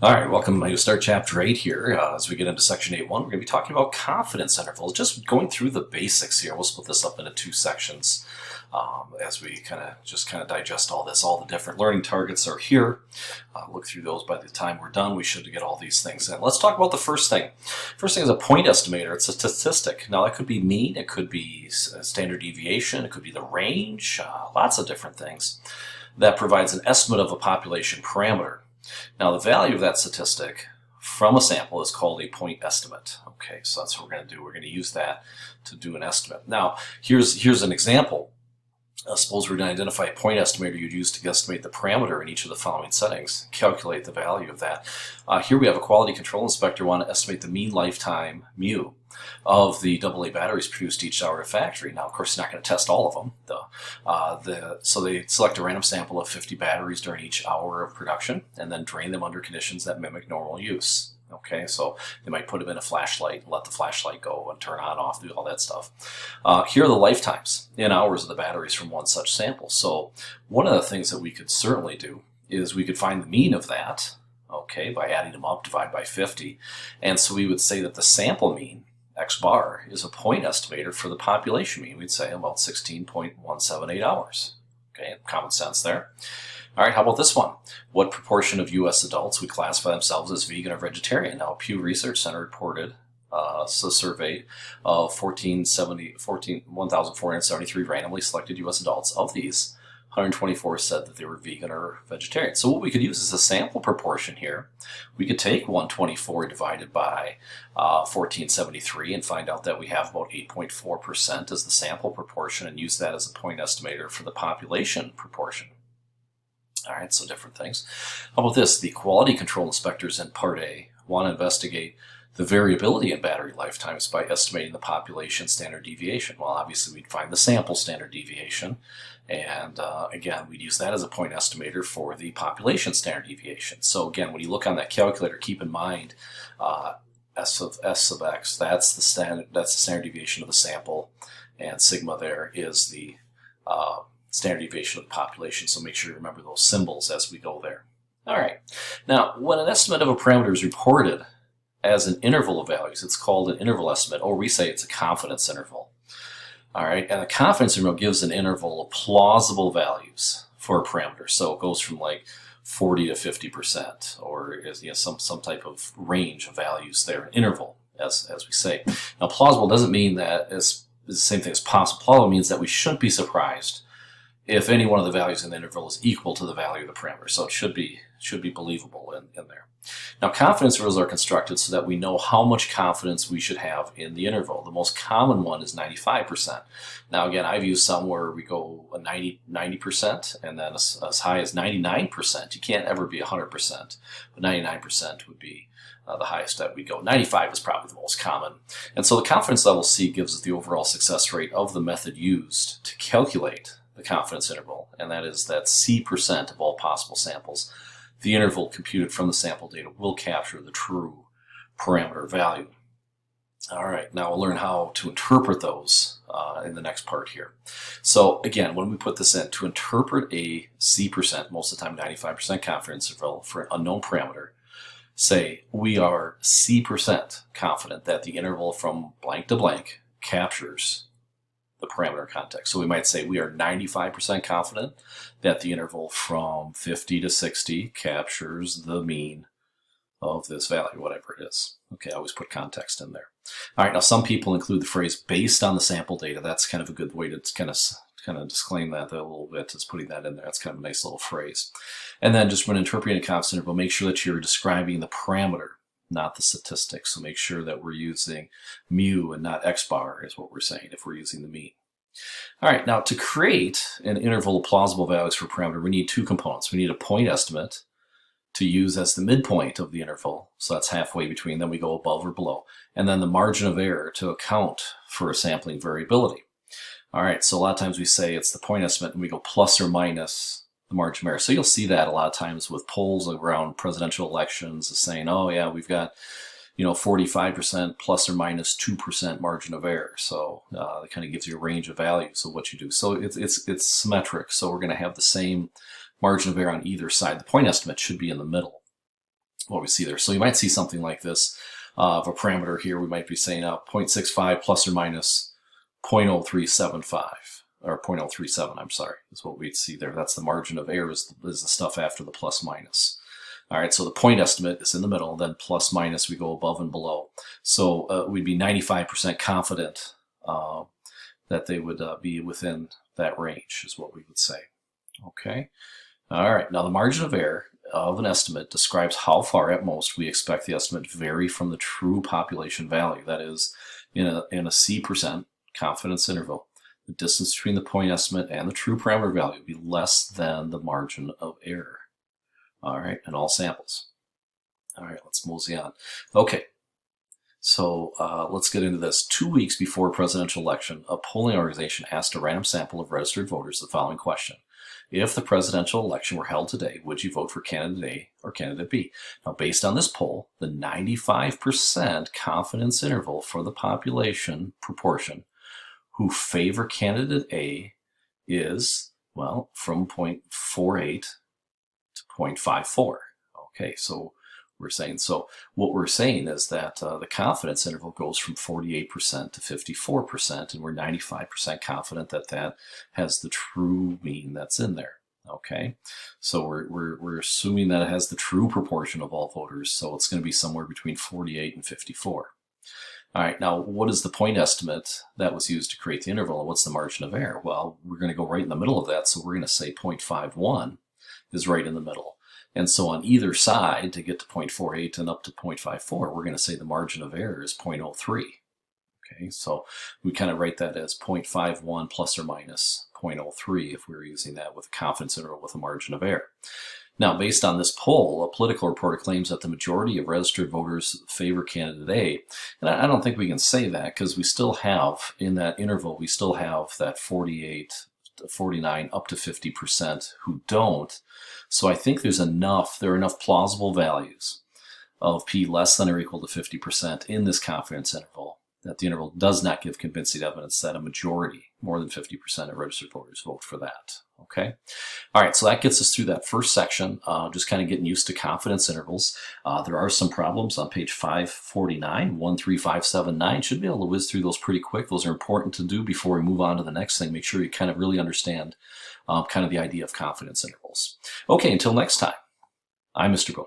All right, welcome to start chapter 8 here. As we get into section 8.1, we're going to be talking about confidence intervals, just going through the basics here. We'll split this up into two sections as we kind of digest all this. All the different learning targets are here. Look through those. By the time we're done, we should get all these things in. Let's talk about the first thing. First thing is a point estimator. It's a statistic. Now, that could be mean, it could be standard deviation, it could be the range, lots of different things that provides an estimate of a population parameter. Now, the value of that statistic from a sample is called a point estimate. Okay, so that's what we're going to do. We're going to use that to do an estimate. Now, here's an example. Suppose we're going to identify a point estimator you'd use to estimate the parameter in each of the following settings. Calculate the value of that. Here we have a quality control inspector want to estimate the mean lifetime mu of the AA batteries produced each hour at factory. Now, of course, you're not going to test all of them. So they select a random sample of 50 batteries during each hour of production and then drain them under conditions that mimic normal use. Okay, so they might put them in a flashlight and let the flashlight go and turn on, off, do all that stuff. Here are the lifetimes in hours of the batteries from one such sample. So one of the things that we could certainly do is we could find the mean of that, okay, by adding them up, divide by 50. And so we would say that the sample mean, X bar, is a point estimator for the population mean. We'd say about 16.178 hours. Okay, common sense there. All right, how about this one? What proportion of U.S. adults would classify themselves as vegan or vegetarian? Now, Pew Research Center reported a survey of 1,473 randomly selected U.S. adults. Of these, 124 said that they were vegan or vegetarian. So what we could use is a sample proportion here. We could take 124 divided by 1,473 and find out that we have about 8.4% as the sample proportion and use that as a point estimator for the population proportion. All right, so different things. How about this? The quality control inspectors in Part A want to investigate the variability in battery lifetimes by estimating the population standard deviation. Well, obviously, we'd find the sample standard deviation. And again, we'd use that as a point estimator for the population standard deviation. So again, when you look on that calculator, keep in mind S sub x, that's the standard deviation of the sample, and sigma there is the standard deviation of the population, so make sure you remember those symbols as we go there. All right, now when an estimate of a parameter is reported as an interval of values, it's called an interval estimate, or we say it's a confidence interval. All right, and a confidence interval gives an interval of plausible values for a parameter, so it goes from like 40 to 50%, or is, some type of range of values there, an interval, as we say. Now, plausible doesn't mean that it's the same thing as possible. Plausible means that we shouldn't be surprised if any one of the values in the interval is equal to the value of the parameter. So it should be believable in there. Now, confidence intervals are constructed so that we know how much confidence we should have in the interval. The most common one is 95%. Now, again, I've used some where we go 90% and then as high as 99%. You can't ever be 100%, but 99% would be the highest that we go. 95 is probably the most common. And so the confidence level C gives us the overall success rate of the method used to calculate the confidence interval, and that is that C% of all possible samples. The interval computed from the sample data will capture the true parameter value. All right, now we'll learn how to interpret those in the next part here. So again, when we put this in, to interpret a C%, most of the time 95% confidence interval for an unknown parameter, say we are C% confident that the interval from blank to blank captures the parameter context. So we might say we are 95% confident that the interval from 50 to 60 captures the mean of this value, whatever it is. Okay, I always put context in there. All right, now some people include the phrase based on the sample data. That's kind of a good way to kind of disclaim that a little bit, is putting that in there. That's kind of a nice little phrase. And then just when interpreting a confidence interval, make sure that you're describing the parameter, not the statistics. So make sure that we're using mu and not X bar is what we're saying if we're using the mean. All right, now to create an interval of plausible values for a parameter, we need two components. We need a point estimate to use as the midpoint of the interval. So that's halfway between, then we go above or below. And then the margin of error to account for a sampling variability. All right, so a lot of times we say it's the point estimate and we go plus or minus the margin of error. So you'll see that a lot of times with polls around presidential elections saying, oh yeah, we've got 45% plus or minus 2% margin of error. So it kind of gives you a range of values of what you do. So it's symmetric. So we're going to have the same margin of error on either side. The point estimate should be in the middle. what we see there. So you might see something like this of a parameter here. We might be saying 0.65 plus or minus 0.0375 or 0.037. I'm sorry, is what we'd see there. That's the margin of error, is the stuff after the plus minus. All right, so the point estimate is in the middle, then plus minus we go above and below. So we'd be 95% confident that they would be within that range, is what we would say. Okay. All right, now the margin of error of an estimate describes how far at most we expect the estimate to vary from the true population value. That is, in a C% confidence interval, the distance between the point estimate and the true parameter value would be less than the margin of error. All right, in all samples. All right, let's mosey on. Okay, so let's get into this. 2 weeks before a presidential election, a polling organization asked a random sample of registered voters the following question. If the presidential election were held today, would you vote for candidate A or candidate B? Now, based on this poll, the 95% confidence interval for the population proportion who favor candidate A is, well, from 0.48 to 0.54. Okay, so what we're saying is that the confidence interval goes from 48% to 54%, and we're 95% confident that that has the true mean that's in there. Okay, so we're assuming that it has the true proportion of all voters, so it's going to be somewhere between 48 and 54. All right, now what is the point estimate that was used to create the interval, and what's the margin of error? Well, we're going to go right in the middle of that, so we're going to say 0.51 is right in the middle. And so on either side, to get to 0.48 and up to 0.54, we're going to say the margin of error is 0.03. Okay, so we kind of write that as 0.51 plus or minus 0.03 if we were using that with a confidence interval with a margin of error. Now, based on this poll, a Politico reporter claims that the majority of registered voters favor candidate A. And I don't think we can say that, because we still have, in that interval, we still have that 48, 49, up to 50% who don't. So I think there are enough plausible values of P less than or equal to 50% in this confidence interval that the interval does not give convincing evidence that a majority, more than 50% of registered voters, vote for that. Okay. All right, so that gets us through that first section, just kind of getting used to confidence intervals. There are some problems on page 549, 13579. Should be able to whiz through those pretty quick. Those are important to do before we move on to the next thing. Make sure you kind of really understand kind of the idea of confidence intervals. Okay, until next time, I'm Mr. Boone.